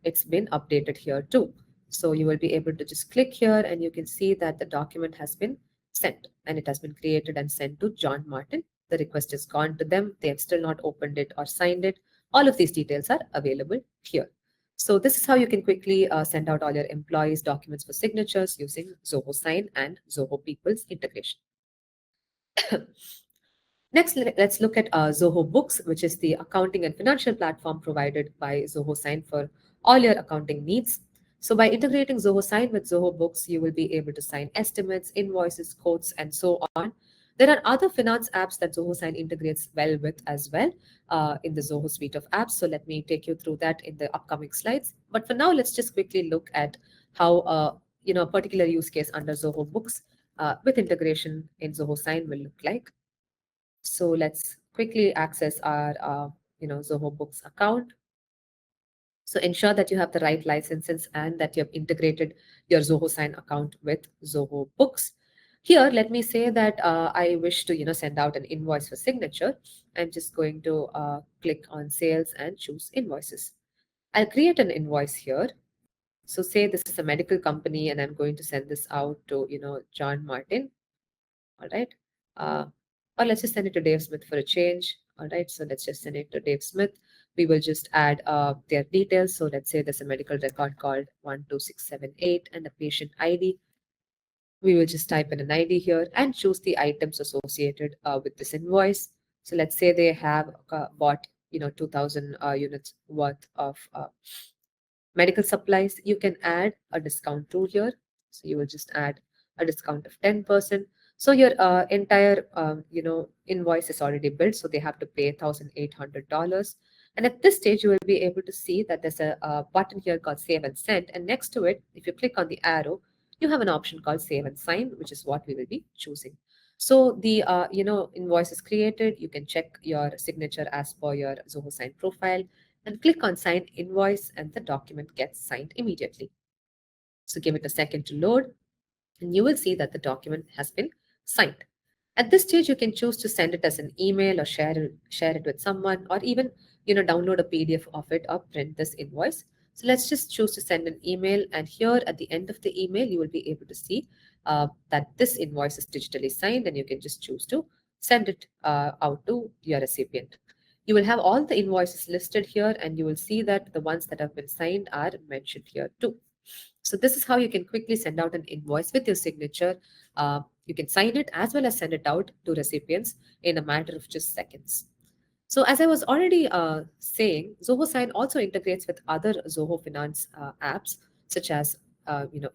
it's been updated here too. So you will be able to just click here and you can see that the document has been sent and it has been created and sent to John Martin. The request is gone to them. They have still not opened it or signed it. All of these details are available here. So this is how you can quickly send out all your employees' documents for signatures using Zoho Sign and Zoho People's integration. Next, let's look at Zoho Books, which is the accounting and financial platform provided by Zoho Sign for all your accounting needs. So by integrating Zoho Sign with Zoho Books, you will be able to sign estimates, invoices, quotes, and so on. There are other finance apps that Zoho Sign integrates well with as well in the Zoho suite of apps. So let me take you through that in the upcoming slides. But for now, let's just quickly look at how a particular use case under Zoho Books with integration in Zoho Sign will look like. So let's quickly access our Zoho Books account. So ensure that you have the right licenses and that you have integrated your Zoho Sign account with Zoho Books. Here, let me say that I wish to send out an invoice for signature. I'm just going to click on sales and choose invoices. I'll create an invoice here. So say this is a medical company and I'm going to send this out to John Martin. All right. Uh, or let's just send it to Dave Smith for a change. All right. So let's just send it to Dave Smith. We will just add their details. So let's say there's a medical record called 12678 and a patient ID. We will just type in an ID here and choose the items associated with this invoice. So let's say they have bought 2000 units worth of medical supplies. You can add a discount tool here. So you will just add a discount of 10%. So your entire invoice is already built. So they have to pay $1,800. And at this stage, you will be able to see that there's a button here called Save and Send. And next to it, if you click on the arrow, you have an option called Save and Sign, which is what we will be choosing. So the invoice is created. You can check your signature as per your Zoho Sign profile and click on Sign Invoice, and the document gets signed immediately. So give it a second to load, and you will see that the document has been signed. At this stage, you can choose to send it as an email or share it with someone, or even download a PDF of it or print this invoice. So let's just choose to send an email, and here at the end of the email, you will be able to see that this invoice is digitally signed, and you can just choose to send it out to your recipient. You will have all the invoices listed here, and you will see that the ones that have been signed are mentioned here too. So this is how you can quickly send out an invoice with your signature. You can sign it as well as send it out to recipients in a matter of just seconds. So as I was already saying, Zoho Sign also integrates with other Zoho Finance apps such as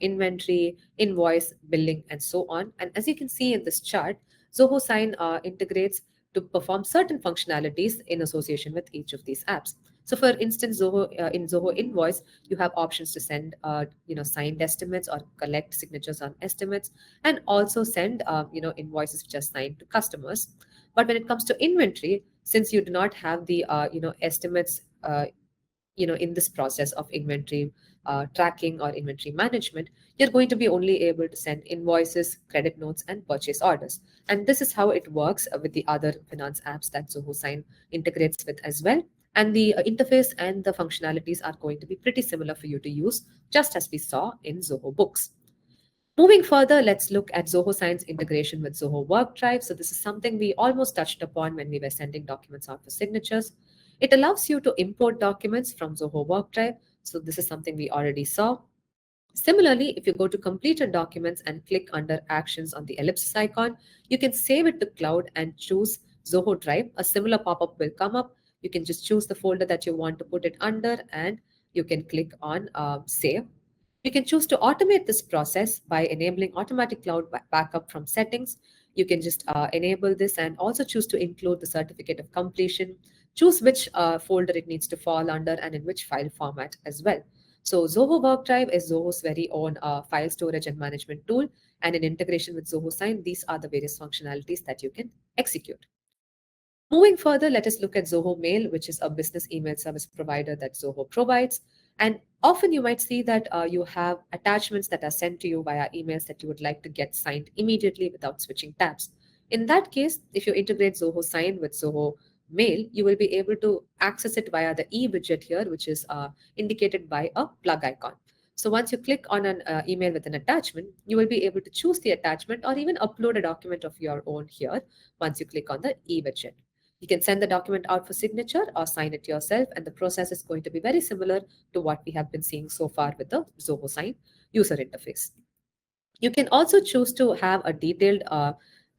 inventory, invoice, billing, and so on. And as you can see in this chart, Zoho Sign integrates to perform certain functionalities in association with each of these apps. So for instance, in Zoho Invoice, you have options to send signed estimates or collect signatures on estimates, and also send invoices which are signed to customers. But when it comes to inventory, since you do not have the estimates in this process of inventory tracking or inventory management, you're going to be only able to send invoices, credit notes, and purchase orders. And this is how it works with the other finance apps that Zoho Sign integrates with as well. And the interface and the functionalities are going to be pretty similar for you to use, just as we saw in Zoho Books. Moving further, let's look at Zoho Sign's integration with Zoho WorkDrive. So this is something we almost touched upon when we were sending documents out for signatures. It allows you to import documents from Zoho WorkDrive. So this is something we already saw. Similarly, if you go to completed documents and click under actions on the ellipsis icon, you can save it to cloud and choose Zoho Drive. A similar pop-up will come up. You can just choose the folder that you want to put it under, and you can click on save. You can choose to automate this process by enabling automatic cloud backup from settings. You can just enable this and also choose to include the certificate of completion. Choose which folder it needs to fall under and in which file format as well. So Zoho WorkDrive is Zoho's very own file storage and management tool. And in integration with Zoho Sign, these are the various functionalities that you can execute. Moving further, let us look at Zoho Mail, which is a business email service provider that Zoho provides. And often you might see that you have attachments that are sent to you via emails that you would like to get signed immediately without switching tabs. In that case, if you integrate Zoho Sign with Zoho Mail, you will be able to access it via the e-widget here, which is indicated by a plug icon. So once you click on an email with an attachment, you will be able to choose the attachment or even upload a document of your own here once you click on the e-widget. You can send the document out for signature or sign it yourself, and the process is going to be very similar to what we have been seeing so far with the Zoho Sign user interface. You can also choose to have a detailed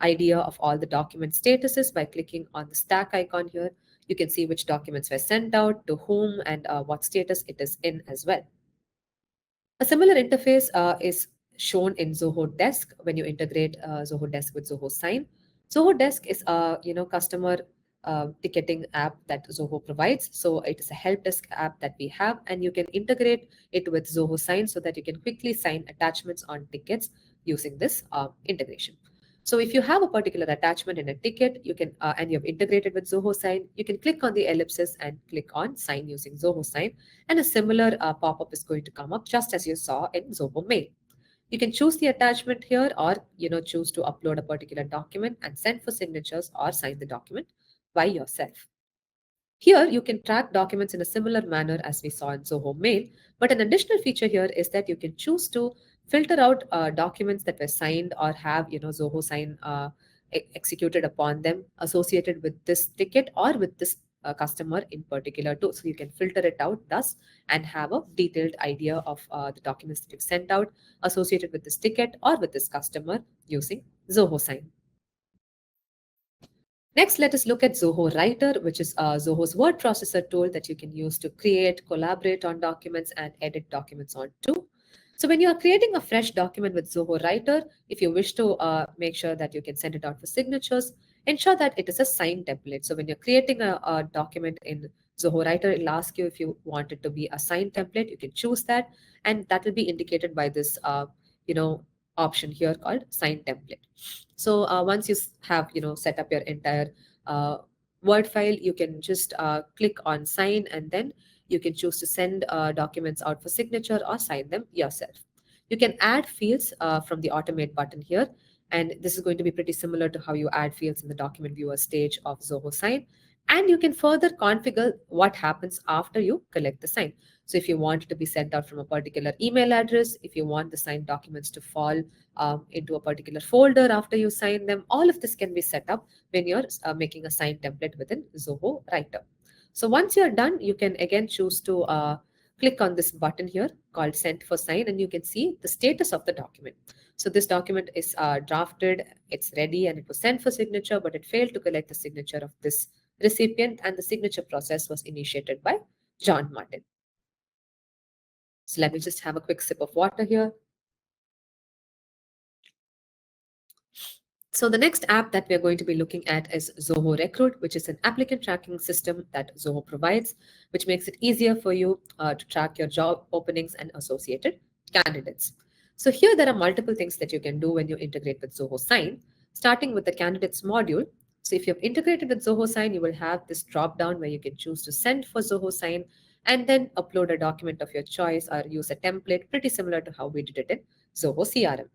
idea of all the document statuses by clicking on the stack icon here. You can see which documents were sent out, to whom, and what status it is in as well. A similar interface is shown in Zoho Desk when you integrate Zoho Desk with Zoho Sign. Zoho Desk is a customer ticketing app that Zoho provides. So it is a help desk app that we have, and you can integrate it with Zoho Sign so that you can quickly sign attachments on tickets using this integration. So if you have a particular attachment in a ticket, you can and you have integrated with Zoho Sign, you can click on the ellipsis and click on Sign using Zoho Sign, and a similar pop-up is going to come up just as you saw in Zoho Mail. You can choose the attachment here, or choose to upload a particular document and send for signatures or sign the document by yourself. Here, you can track documents in a similar manner as we saw in Zoho Mail, but an additional feature here is that you can choose to filter out documents that were signed or have, Zoho Sign executed upon them associated with this ticket or with this customer in particular too. So you can filter it out thus and have a detailed idea of the documents that you've sent out associated with this ticket or with this customer using Zoho Sign. Next, let us look at Zoho Writer, which is Zoho's word processor tool that you can use to create, collaborate on documents, and edit documents on too. So when you are creating a fresh document with Zoho Writer, if you wish to make sure that you can send it out for signatures, ensure that it is a signed template. So when you're creating a document in Zoho Writer, it'll ask you if you want it to be a signed template. You can choose that, and that will be indicated by this, you know, option here called sign template. So once you have set up your entire uh, Word file, you can just click on sign, and then you can choose to send documents out for signature or sign them yourself. You can add fields from the automate button here, and this is going to be pretty similar to how you add fields in the document viewer stage of Zoho Sign. And you can further configure what happens after you collect the sign. So if you want it to be sent out from a particular email address, if you want the signed documents to fall into a particular folder after you sign them, all of this can be set up when you're making a sign template within Zoho Writer. So once you're done, you can again choose to click on this button here called Send for Sign, and you can see the status of the document. So this document is drafted, it's ready, and it was sent for signature, but it failed to collect the signature of this recipient, and the signature process was initiated by John Martin. So let me just have a quick sip of water here. So the next app that we're going to be looking at is Zoho Recruit, which is an applicant tracking system that Zoho provides, which makes it easier for you to track your job openings and associated candidates. So here there are multiple things that you can do when you integrate with Zoho Sign, starting with the candidates module. So if you've integrated with Zoho Sign, you will have this drop down where you can choose to send for Zoho Sign and then upload a document of your choice or use a template pretty similar to how we did it in Zoho CRM.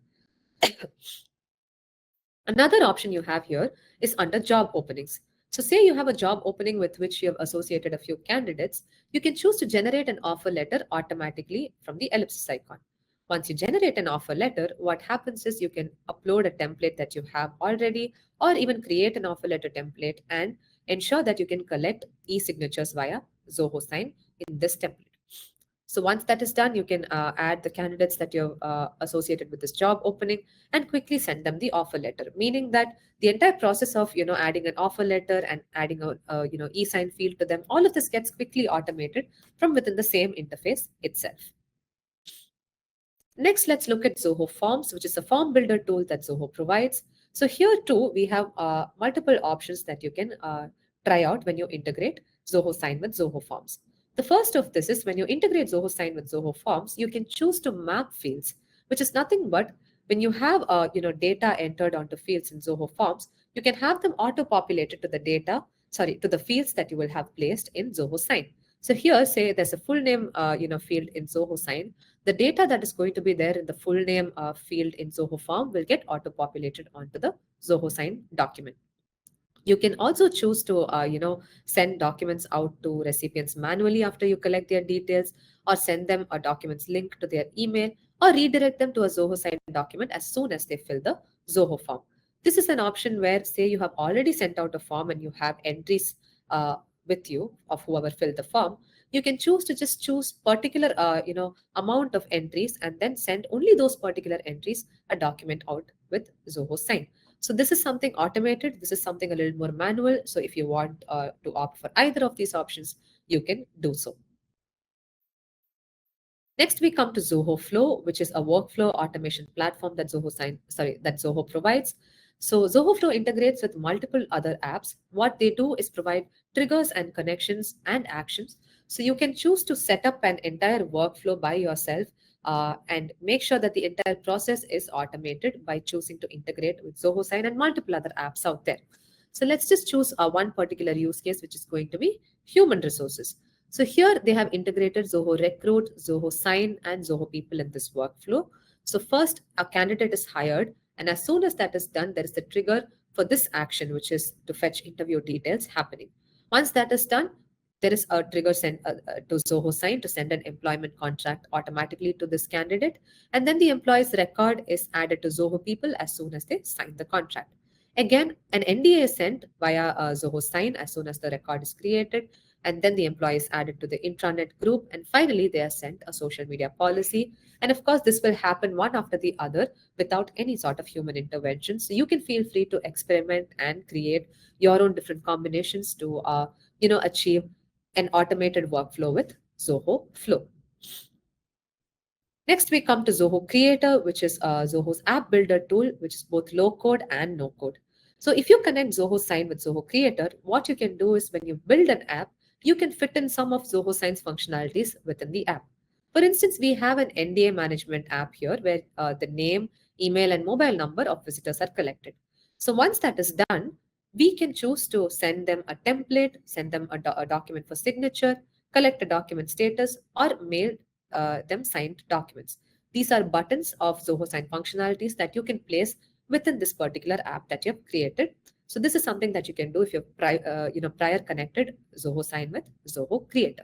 Another option you have here is under job openings. So say you have a job opening with which you have associated a few candidates, you can choose to generate an offer letter automatically from the ellipsis icon. Once you generate an offer letter, what happens is you can upload a template that you have already, or even create an offer letter template and ensure that you can collect e-signatures via Zoho Sign in this template. So once that is done, you can add the candidates that you've associated with this job opening and quickly send them the offer letter, meaning that the entire process of adding an offer letter and adding a e-sign field to them, all of this gets quickly automated from within the same interface itself. Next, let's look at Zoho Forms, which is a form builder tool that Zoho provides. So here too, we have multiple options that you can try out when you integrate Zoho Sign with Zoho Forms. The first of this is when you integrate Zoho Sign with Zoho Forms, you can choose to map fields, which is nothing but when you have data entered onto fields in Zoho Forms, you can have them auto-populated to to the fields that you will have placed in Zoho Sign. So here, say there's a full name field in Zoho Sign. The data that is going to be there in the full name field in Zoho Form will get auto-populated onto the Zoho Sign document. You can also choose to, send documents out to recipients manually after you collect their details, or send them a documents link to their email, or redirect them to a Zoho Sign document as soon as they fill the Zoho form. This is an option where, say, you have already sent out a form and you have entries with you of whoever filled the form. You can choose to just choose particular, amount of entries and then send only those particular entries a document out with Zoho Sign. So this is something automated. This is something a little more manual. So if you want to opt for either of these options, you can do so. Next, we come to Zoho Flow, which is a workflow automation platform that Zoho provides. So Zoho Flow integrates with multiple other apps. What they do is provide triggers and connections and actions. So you can choose to set up an entire workflow by yourself and make sure that the entire process is automated by choosing to integrate with Zoho Sign and multiple other apps out there. So let's just choose one particular use case, which is going to be human resources. So here they have integrated Zoho Recruit, Zoho Sign, and Zoho People in this workflow. So first, a candidate is hired, and as soon as that is done, there is the trigger for this action, which is to fetch interview details happening. Once that is done, there is a trigger sent to Zoho Sign to send an employment contract automatically to this candidate, and then the employee's record is added to Zoho People as soon as they sign the contract. Again, an NDA is sent via Zoho Sign as soon as the record is created, and then the employee is added to the intranet group, and finally they are sent a social media policy. And of course, this will happen one after the other without any sort of human intervention. So you can feel free to experiment and create your own different combinations to achieve an automated workflow with Zoho Flow. Next, we come to Zoho Creator, which is Zoho's app builder tool, which is both low code and no code. So if you connect Zoho Sign with Zoho Creator, what you can do is when you build an app, you can fit in some of Zoho Sign's functionalities within the app. For instance, we have an NDA management app here where the name, email, and mobile number of visitors are collected. So once that is done, we can choose to send them a template, send them a document for signature, collect a document status, or mail them signed documents. These are buttons of Zoho Sign functionalities that you can place within this particular app that you have created. So this is something that you can do if you've prior connected Zoho Sign with Zoho Creator.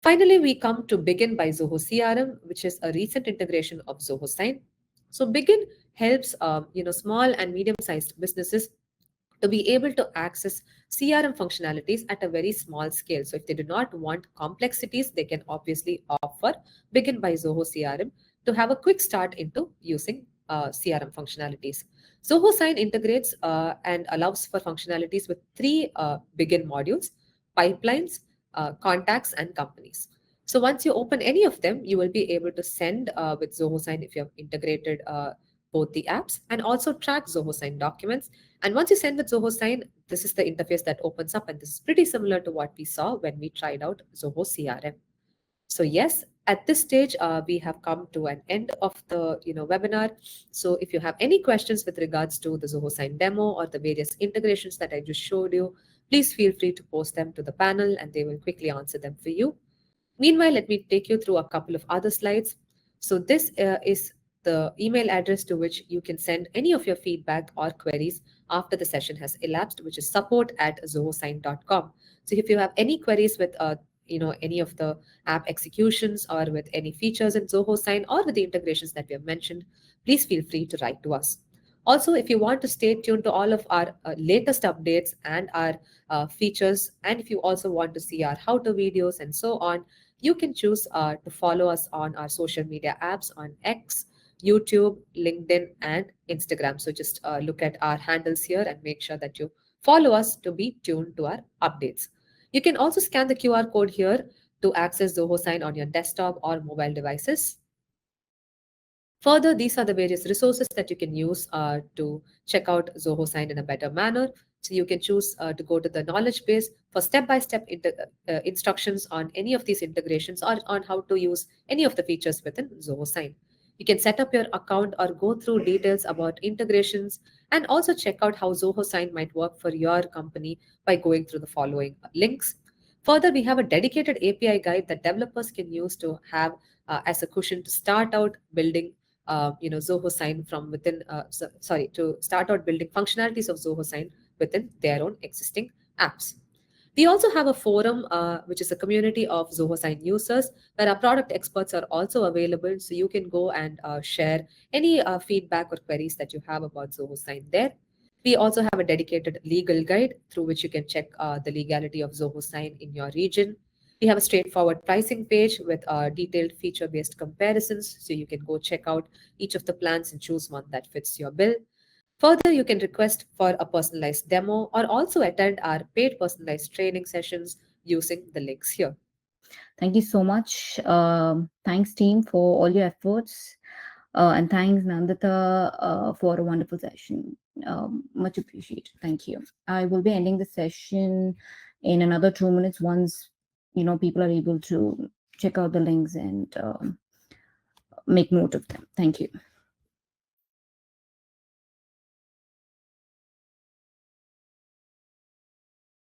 Finally, we come to Bigin by Zoho CRM, which is a recent integration of Zoho Sign. So Bigin helps small and medium-sized businesses to be able to access CRM functionalities at a very small scale. So if they do not want complexities, they can obviously offer Bigin by Zoho CRM to have a quick start into using CRM functionalities. Zoho Sign integrates and allows for functionalities with three Bigin modules: pipelines, contacts, and companies. So once you open any of them, you will be able to send with Zoho Sign if you have integrated both the apps, and also track Zoho Sign documents. And once you send with Zoho Sign, this is the interface that opens up, and this is pretty similar to what we saw when we tried out Zoho CRM. So yes, at this stage, we have come to an end of the webinar. So if you have any questions with regards to the Zoho Sign demo or the various integrations that I just showed you, please feel free to post them to the panel and they will quickly answer them for you. Meanwhile, let me take you through a couple of other slides. So this is the email address to which you can send any of your feedback or queries after the session has elapsed, which is support@zohosign.com. So if you have any queries with any of the app executions or with any features in Zoho Sign or with the integrations that we have mentioned, please feel free to write to us. Also, if you want to stay tuned to all of our latest updates and our features, and if you also want to see our how-to videos and so on, you can choose to follow us on our social media apps on X, YouTube, LinkedIn, and Instagram. So just look at our handles here and make sure that you follow us to be tuned to our updates. You can also scan the QR code here to access Zoho Sign on your desktop or mobile devices. Further, these are the various resources that you can use to check out Zoho Sign in a better manner. So you can choose to go to the knowledge base for step-by-step instructions on any of these integrations or on how to use any of the features within Zoho Sign. You can set up your account or go through details about integrations and also check out how Zoho Sign might work for your company by going through the following links. Further, we have a dedicated API guide that developers can use to have as a cushion to start out building Zoho Sign from within, to start out building functionalities of Zoho Sign within their own existing apps. We also have a forum, which is a community of Zoho Sign users, where our product experts are also available. So you can go and share any feedback or queries that you have about Zoho Sign there. We also have a dedicated legal guide through which you can check the legality of Zoho Sign in your region. We have a straightforward pricing page with detailed feature-based comparisons, so you can go check out each of the plans and choose one that fits your bill. Further, you can request for a personalized demo or also attend our paid personalized training sessions using the links here. Thank you so much. Thanks, team, for all your efforts. And thanks, Nandhitha, for a wonderful session. Much appreciated. Thank you. I will be ending the session in another 2 minutes once people are able to check out the links and make note of them. Thank you.